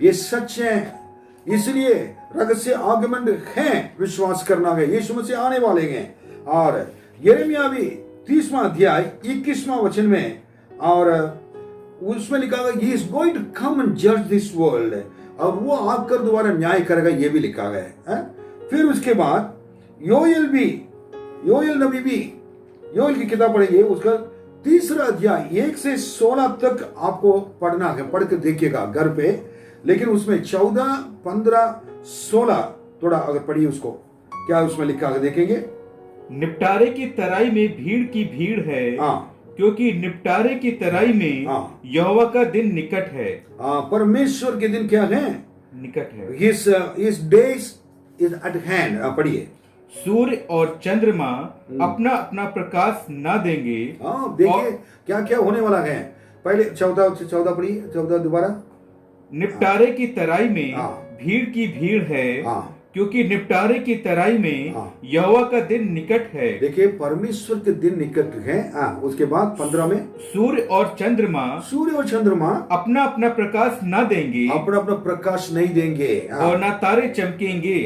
ये सच है, इसलिए रहस्य आगमन है, विश्वास करना है। यीशु मसीह आने वाले हैं। और यिर्मयाह भी 30वां अध्याय 21वां वचन में, और उसमें लिखा है he is going to come and जज दिस वर्ल्ड। अब वो आकर दोबारा न्याय करेगा, ये भी लिखा है। फिर उसके बाद योएल नबी भी, योएल की किताब पढ़ेंगे, उसका 3रा अध्याय 1 से 16 तक आपको पढ़ना है। पढ़ के देखिएगा घर पे। लेकिन उसमें 14, 15, 16 थोड़ा अगर पढ़िए उसको, क्या उसमें लिखा है देखेंगे।
निपटारे की तराई में भीड़ की भीड़ है, क्योंकि निपटारे की तराई में यहोवा का दिन निकट है।
परमेश्वर के दिन क्या है? निकट है। His days is at hand। पढ़िए।
सूर्य और चंद्रमा अपना अपना प्रकाश न देंगे।
देखिए क्या क्या होने वाला है। पहले 14 पढ़िए, 14 दोबारा।
निपटारे की तराई में भीड़ की भीड़ है, क्योंकि निपटारे की तराई में यहोवा का दिन निकट है। देखिए, परमेश्वर के दिन निकट है। उसके बाद 15 में सूर्य और चंद्रमा अपना अपना प्रकाश न देंगे,
अपना अपना प्रकाश नहीं देंगे,
और न तारे चमकेंगे।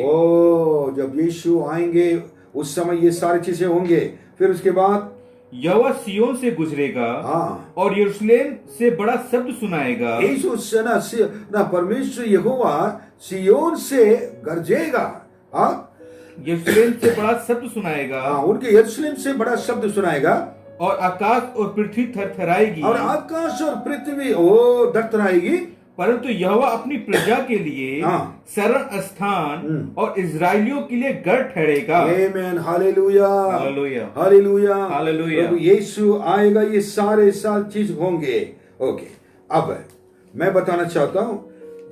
जब यीशु आएंगे उस समय ये सारी चीजें होंगे। फिर उसके बाद
यहोवा सियोन से गुजरेगा और यरूशलेम से बड़ा शब्द सुनाएगा।
परमेश्वर यहोवा सियोन से गरजेगा,
यरूशलेम से बड़ा शब्द सुनाएगा,
उनके यरूशलेम से बड़ा शब्द सुनाएगा।
और आकाश और पृथ्वी थरथराएगी,
और आकाश और पृथ्वी थरथराएगी।
परंतु यहोवा अपनी प्रजा के लिए शरण स्थान और इजराइलियों के लिए गढ़ ठहरेगा।
आमीन। हालेलुया,
हालेलुया,
हालेलुया,
हालेलुया।
प्रभु यीशु आएगा, ये सारे चीज होंगे। ओके, अब मैं बताना चाहता हूँ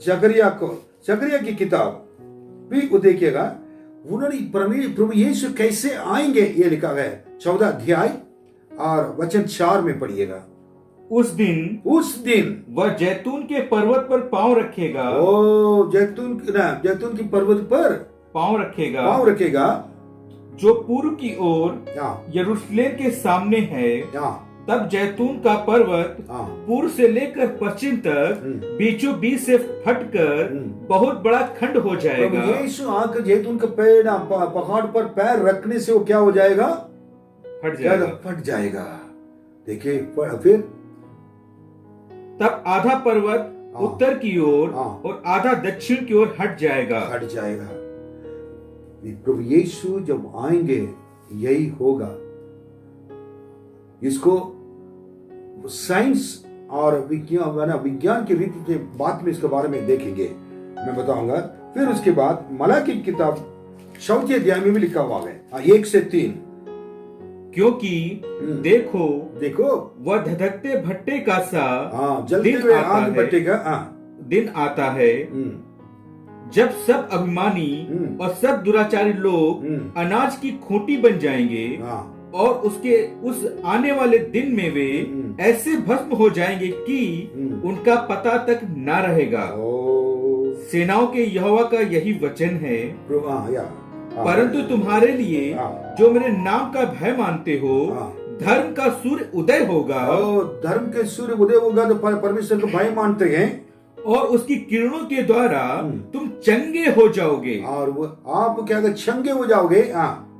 जकरिया की किताब भी देखिएगा। उन्होंने प्रभु यीशु कैसे आएंगे ये लिखा है। 14 अध्याय और वचन 4 में पढ़िएगा।
उस दिन वह जैतून के पर्वत पर पांव रखेगा।
जैतून की पर्वत पर पांव रखेगा,
जो पूर्व की ओर यरूशलेम के सामने है। तब जैतून का पर्वत पूर्व से लेकर पश्चिम तक बीचों बीच से फटकर बहुत बड़ा खंड हो जाएगा।
यीशु आकर जैतून का पेड़ पहाड़ पर पैर रखने से वो क्या हो जाएगा? फट जाएगा। देखिए, फिर
तब आधा पर्वत उत्तर की ओर और आधा दक्षिण की ओर हट जाएगा।
प्रभु यीशु जब आएंगे यही होगा। इसको साइंस और विज्ञान की रीति के बात में इसके बारे में देखेंगे, मैं बताऊंगा। फिर उसके बाद मलाकी की किताब 4 अध्याय में भी लिखा हुआ है 1 से 3,
क्योंकि देखो वह धधकते भट्टे का सा
जलते हुए आग भट्टे का
दिन आता है, जब सब अभिमानी और सब दुराचारी लोग अनाज की खूंटी बन जाएंगे, और उस आने वाले दिन में वे ऐसे भस्म हो जाएंगे कि उनका पता तक ना रहेगा। सेनाओं के यहोवा का यही वचन है। परंतु तुम्हारे लिए जो मेरे नाम का भय मानते हो, धर्म का सूर्य उदय होगा।
धर्म के सूर्य उदय होगा तो परमेश्वर को भय मानते हैं,
और उसकी किरणों के द्वारा तुम चंगे हो जाओगे।
और वो आप क्या चंगे हो जाओगे,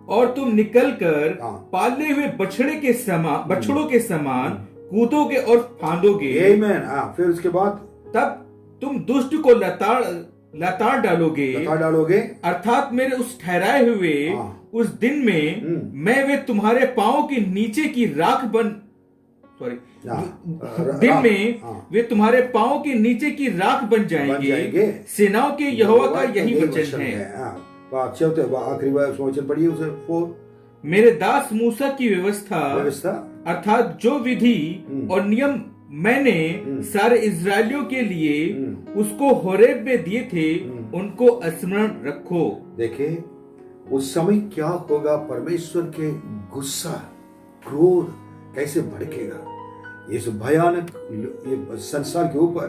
और तुम निकलकर पाले हुए बछड़ों के समान कूदोगे और फांदोगे।
आमीन। फिर उसके बाद
तब तुम दुष्ट को लताड़ डालोगे, अर्थात मेरे उस ठहराए हुए उस दिन में मैं वे तुम्हारे पांव के नीचे की राख वे तुम्हारे पांव के नीचे की राख बन जाएंगे। सेनाओं के यहोवा का यही वचन है।
आखिरी वचन पढ़िए उसे 4।
मेरे दास मूसा की व्यवस्था अर्थात जो विधि और नियम मैंने सारे इजरायलियों के लिए उसको होरेब में दिए थे, उनको स्मरण रखो।
देखिए उस समय क्या होगा, परमेश्वर के गुस्सा क्रोध कैसे भड़केगा, इस भयानक संसार के ऊपर,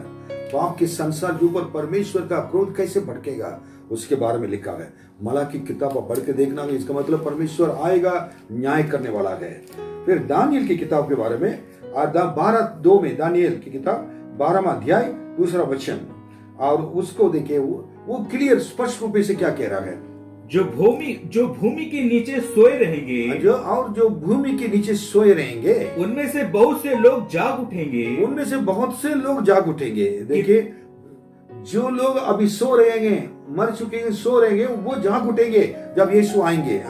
पाप के संसार के ऊपर परमेश्वर का क्रोध कैसे भड़केगा, उसके बारे में लिखा है। मलाकी किताब पढ़ के देखना, इसका मतलब परमेश्वर आएगा, न्याय करने वाला है। फिर दानियल की किताब के बारे में 12:2 में, दानियल की किताब 12वां अध्याय 2 वचन, और उसको देखिए वो क्लियर स्पष्ट रूप से क्या कह रहा है।
जो भूमि के नीचे सोए रहेंगे,
जो भूमि के नीचे सोए रहेंगे,
उनमें से बहुत से लोग जाग उठेंगे।
देखिए जो लोग अभी सो रहेंगे, मर चुके हैं, सो रहेंगे, वो जाग उठेंगे जब यीशु आएंगे।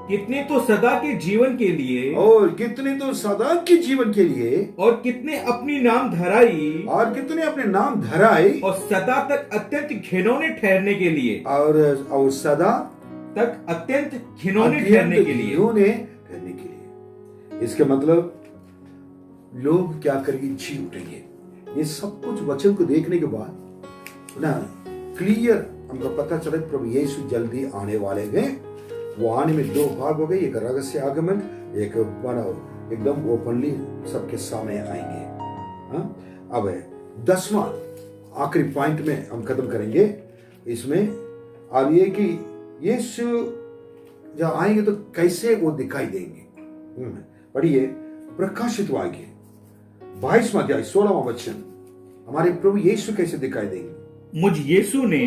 कितने तो सदा के जीवन के लिए,
और कितने तो सदा के जीवन के लिए,
और कितने अपनी नाम धराई,
और कितने अपने नाम धराई,
और सदा तक अत्यंत घिनौने ठहरने के लिए,
और सदा
तक अत्यंत घिनौने ठहरने के लिए।
इसके मतलब लोग क्या करेंगे, जी उठेंगे। ये सब कुछ वचन को देखने के बाद ना क्लियर हमको पता चले प्रभु यीशु जल्दी आने वाले हैं। वो आने में 2 भाग हो गए, एक रहस्य आगमन, एक एकदम ओपनली सबके सामने आएंगे। अब 10वां आखिरी पॉइंट में हम खत्म करेंगे इसमें, अब ये कि यीशु जब आएंगे तो कैसे वो दिखाई देंगे। पढ़िए प्रकाशित वाक्य 22वां अध्याय 16वां वचन, हमारे प्रभु यीशु कैसे दिखाई देंगे।
मुझ यीशु ने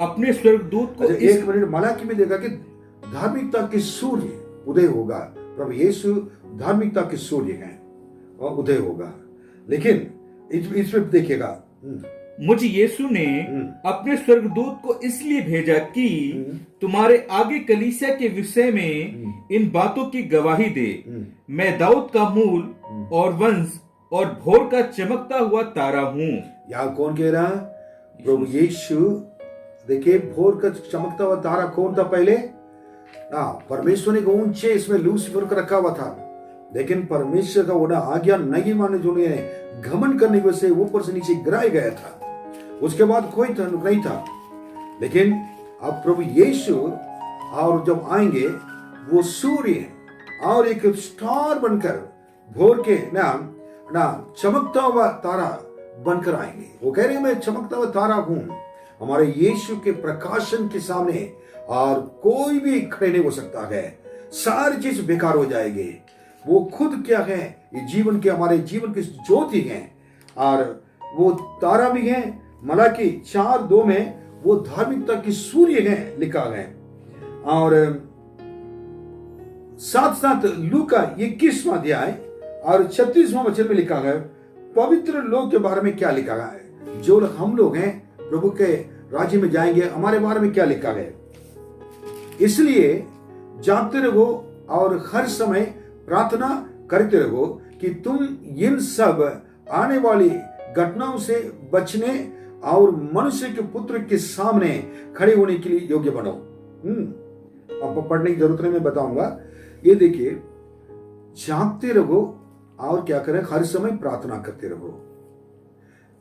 अपने स्वर्गदूत को
एक मिनट मलाकी में देखा कि धार्मिकता के सूर्य उदय होगा। प्रभु यीशु धार्मिकता के सूर्य हैं और उदय होगा। लेकिन इसमें देखिएगा,
मुझ यीशु ने अपने स्वर्गदूत को इसलिए भेजा कि तुम्हारे आगे कलीसिया के विषय में इन बातों की गवाही दे। मैं दाऊद का मूल और वंश और भोर का चमकता हुआ तारा हूँ।
यहाँ कौन कह रहा है? प्रभु यीशु। देखिए भोर का चमकता हुआ तारा कौन था पहले? परमेश्वर ने ऊंचे इसमें लूसीफर को रखा हुआ था, लेकिन परमेश्वर का वो आज्ञा नहीं मानने जो घमंड करने की वजह से ऊपर से नीचे गिराया गया था। उसके बाद कोई नहीं था। लेकिन अब प्रभु यीशु और जब आएंगे वो सूर्य और एक स्टार बनकर भोर के चमकता हुआ तारा बनकर आएंगे। वो कह रहे हैं मैं चमकता हुआ तारा हूं। हमारे यीशु के प्रकाशन के सामने और कोई भी खड़े नहीं हो सकता है। सारी चीज बेकार हो जाएगी। वो खुद क्या है? ये जीवन के, हमारे जीवन की ज्योति हैं और वो तारा भी है। मलाकी 4:2 में वो धार्मिकता की सूर्य है लिखा है। और साथ साथ लूका 21वां अध्याय और 36वां वचन में लिखा है पवित्र लोग के बारे में क्या लिखा है। जो हम लोग हैं प्रभु के राज्य में जाएंगे, हमारे बारे में क्या लिखा है। इसलिए जागते रहो और हर समय प्रार्थना करते रहो कि तुम इन सब आने वाली घटनाओं से बचने और मनुष्य के पुत्र के सामने खड़े होने के लिए योग्य बनो। आपको पढ़ने की जरूरत नहीं, मैं बताऊंगा। ये देखिए, जागते रहो और क्या करें, हर समय प्रार्थना करते रहो।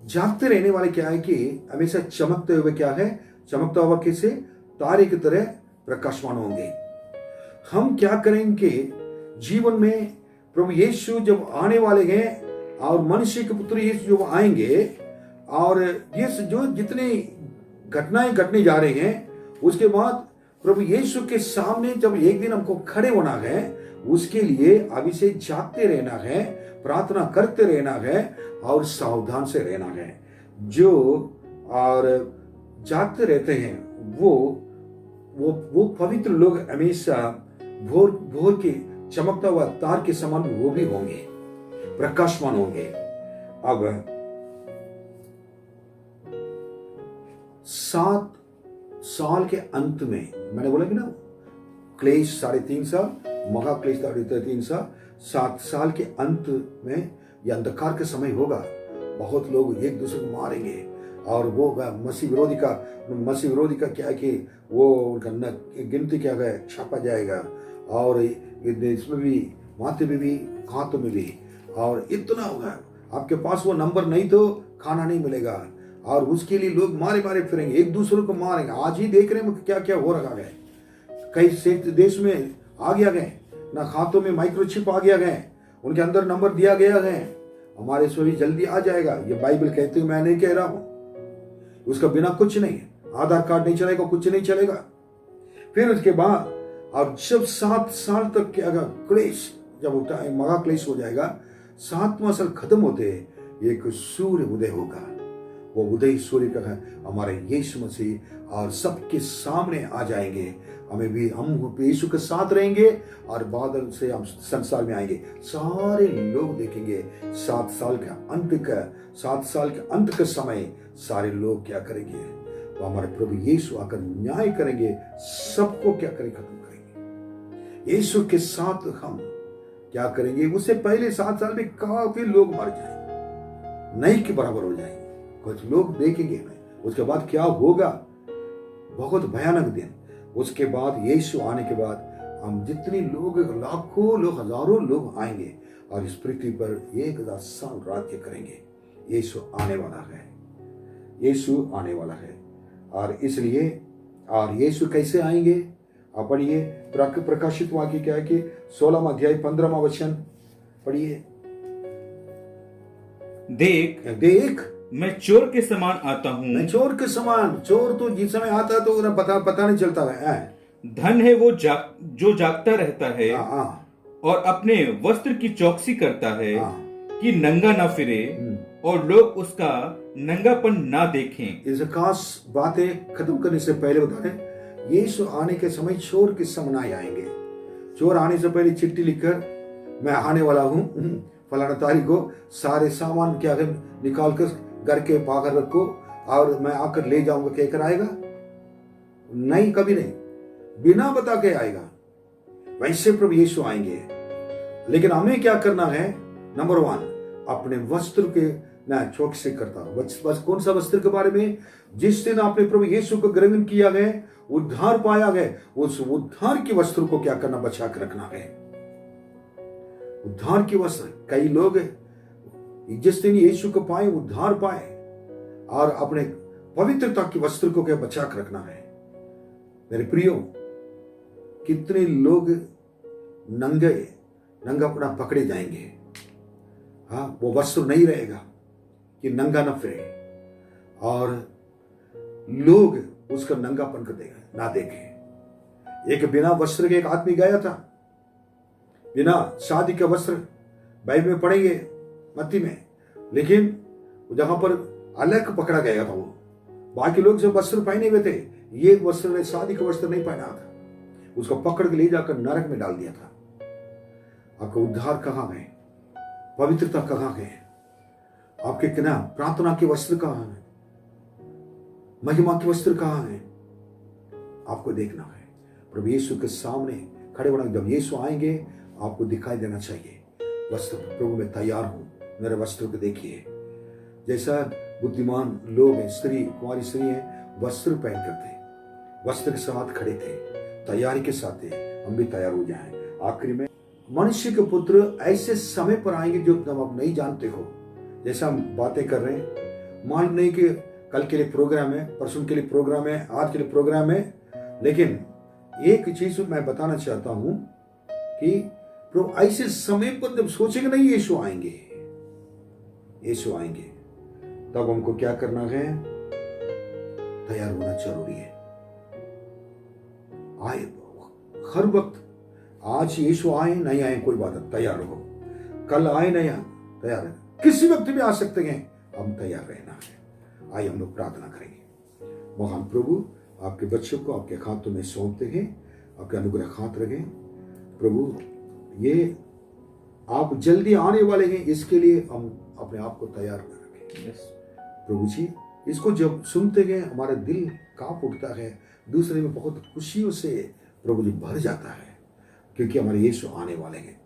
जागते रहने वाले क्या है कि हमेशा चमकते हुए, क्या है, चमकता हुआ कैसे, तारे की तरह प्रकाशमान होंगे। हम क्या करेंगे जीवन में, प्रभु यीशु जब आने वाले हैं और मनुष्य के पुत्र यीशु जो आएंगे और ये जो जितनी घटनाएं घटने जा रही हैं, उसके बाद प्रभु यीशु के सामने जब एक दिन हमको खड़े होना है, उसके लिए अभी से जागते रहना है, प्रार्थना करते रहना है और सावधान से रहना है। जो और जागते रहते हैं वो पवित्र लोग हमेशा भोर भोर के चमकता हुआ तार के समान वो भी होंगे, प्रकाशमान होंगे। अब 7 साल के अंत में, मैंने बोला कि ना, क्लेश 3.5 साल, महा क्लेश 3.5 साल, 7 साल के अंत में यह अंधकार का समय होगा। बहुत लोग एक दूसरे को मारेंगे और वो मसीह विरोधी का क्या है कि वो उनका गिनती क्या है, छापा जाएगा और इसमें भी, माथे में भी, हाथों में भी, और इतना होगा। आपके पास वो नंबर नहीं तो खाना नहीं मिलेगा और उसके लिए लोग मारे मारे फिरेंगे, एक दूसरे को मारेंगे। आज ही देख रहे हैं क्या क्या हो रहा है। कई देश में आ गया गए ना, हाथों में माइक्रोचिप आ गया गए, उनके अंदर नंबर दिया गया है। हमारे से भी जल्दी आ जाएगा, ये बाइबल कहते हुए मैं नहीं कह रहा हूं। उसका बिना कुछ नहीं है, आधार कार्ड नहीं चलेगा, कुछ नहीं चलेगा। फिर उसके बाद और जब 7 साल तक क्या क्लेश जब होता है, महा क्लेश हो जाएगा, 7वां साल खत्म होते एक सूर्य उदय होगा। वो उदय सूर्य का है हमारे यीशु मसीह और सबके सामने आ जाएंगे। हमें भी, हम यीशु के साथ रहेंगे और बादल से हम संसार में आएंगे। सारे लोग देखेंगे 7 साल के अंत का समय सारे लोग क्या करेंगे, वो हमारे प्रभु यीशु आकर न्याय करेंगे, सबको क्या करेंगे, खत्म करेंगे। यीशु के साथ हम क्या करेंगे, उससे पहले 7 साल में काफी लोग मर जाएंगे, नहीं के बराबर हो जाएंगे, कुछ लोग देखेंगे नहीं। उसके बाद क्या होगा, बहुत भयानक दिन। उसके बाद यीशु आने के बाद हम जितने लोग, लाखों लोग, हजारों लोग आएंगे और इस पृथ्वी पर 1000 साल राज्य करेंगे। यीशु आने वाला है, यीशु आने वाला है। और इसलिए, और यीशु कैसे आएंगे, आप पढ़िए प्रकाशित वाक्य क्या है कि 16वां अध्याय 15वां वचन पढ़िए। देख
मैं चोर के समान आता हूँ।
मैं चोर के समान, चोर तो जिस समय आता है तो उन्हें पता नहीं चलता है।
धन है वो जो जागता रहता है और अपने वस्त्र की चौकसी करता है कि नंगा ना फिरे और लोग उसका नंगापन ना देखें।
इस खास बातें खत्म करने से पहले बता रहे, यीशु आने के समय चोर के समान आएंगे। चोर आने से पहले चिट्ठी लिखकर मैं आने वाला हूँ, फलाना तारीख को सारे सामान क्या निकाल कर घर के बाहर रखो और मैं आकर ले जाऊंगा कहकर आएगा? नहीं, कभी नहीं, बिना बता के आएगा। वैसे प्रभु यीशु आएंगे। लेकिन हमें क्या करना है, नंबर 1, अपने वस्त्र के ना चौकसी करता। बस कौन सा वस्त्र के बारे में? जिस दिन आपने प्रभु यीशु को ग्रहण किया गया, उद्धार पाया गया, उस उद्धार के वस्त्र को क्या करना, बचा कर रखना है। उद्धार के वस्त्र, कई लोग जिस दिन यीशु को पाए, उद्धार पाए, और अपने पवित्रता के वस्त्र को क्या बचा कर रखना है। मेरे प्रियो, कितने लोग नंगापना पकड़े जाएंगे। हाँ, वो वस्त्र नहीं रहेगा कि नंगा न फिरे और लोग उसका नंगापन को ना देखें। एक बिना वस्त्र के एक आदमी गया था, बिना शादी का वस्त्र, बाइबल में पढ़ेंगे मत्ती में, लेकिन जहां पर अलग पकड़ा गया था, वो बाकी लोग जो वस्त्र पहने हुए थे, ये वस्त्र ने शादी का वस्त्र नहीं पहना था, उसको पकड़ के ले जाकर नरक में डाल दिया था। आपका उद्धार कहां है, पवित्रता कहां है, आपके किना प्रार्थना के वस्त्र कहां है, महिमा के वस्त्र कहां है, आपको देखना है। प्रभु यीशु के सामने खड़े होना, जब यीशु आएंगे आपको दिखाई देना चाहिए। वस्त्र प्रभु मैं तैयार हूँ, मेरे वस्त्र को देखिए। जैसा बुद्धिमान लोग हैं, स्त्री, कुंवारी स्त्री हैं, वस्त्र पहन कर थे, वस्त्र के साथ खड़े थे, तैयारी के साथ थे। हम भी तैयार हो जाएं। आखिरी में मनुष्य के पुत्र ऐसे समय पर आएंगे जो तुम अब नहीं जानते हो। जैसा हम बातें कर रहे हैं, मान नहीं कि कल के लिए प्रोग्राम है, परसों के लिए प्रोग्राम है, आज के लिए प्रोग्राम है, लेकिन एक चीज मैं बताना चाहता हूं कि प्रभु ऐसे समय पर जब सोचेंगे नहीं यीशु आएंगे, यीशु आएंगे, तब हमको क्या करना है? तैयार होना जरूरी है। आए हर वक्त, आज यीशु आए नहीं आए कोई बात नहीं, तैयार रहो। कल आए नहीं आए, तैयार है, किसी वक्त भी आ सकते हैं, हम तैयार रहना है। आइए हम लोग प्रार्थना करेंगे। महान प्रभु, आपके बच्चों को आपके हाथों में सौंपते हैं, आपके अनुग्रह हाथ रखें। प्रभु, ये आप जल्दी आने वाले हैं, इसके लिए हम अपने आप को तैयार कर रखें। प्रभु जी, इसको जब सुनते हैं हमारा दिल कांप उठता है, दूसरे में बहुत खुशियों से प्रभु जी भर जाता है, क्योंकि हमारे यीशु आने वाले हैं।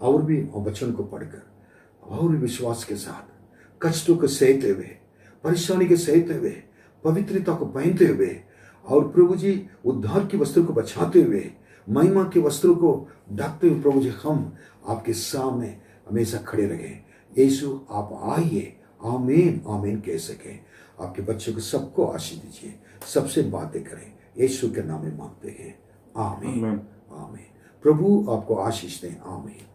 और भी वचन को पढ़कर और भी विश्वास के साथ, कष्टों को सहते हुए, परेशानी के सहते हुए, पवित्रता को पहनते हुए, और प्रभु जी उद्धार के वस्त्र को बचाते हुए, महिमा के वस्त्रों को ढकते हुए, प्रभु जी हम आपके सामने हमेशा खड़े रहें। यीशु आप आइए, आमीन आमीन कह सके। आपके बच्चों को सबको आशीष दीजिए, सबसे बातें करें, यीशु के नाम में मांगते हैं, आमीन आमीन। प्रभु आपको आशीष दें, आमीन।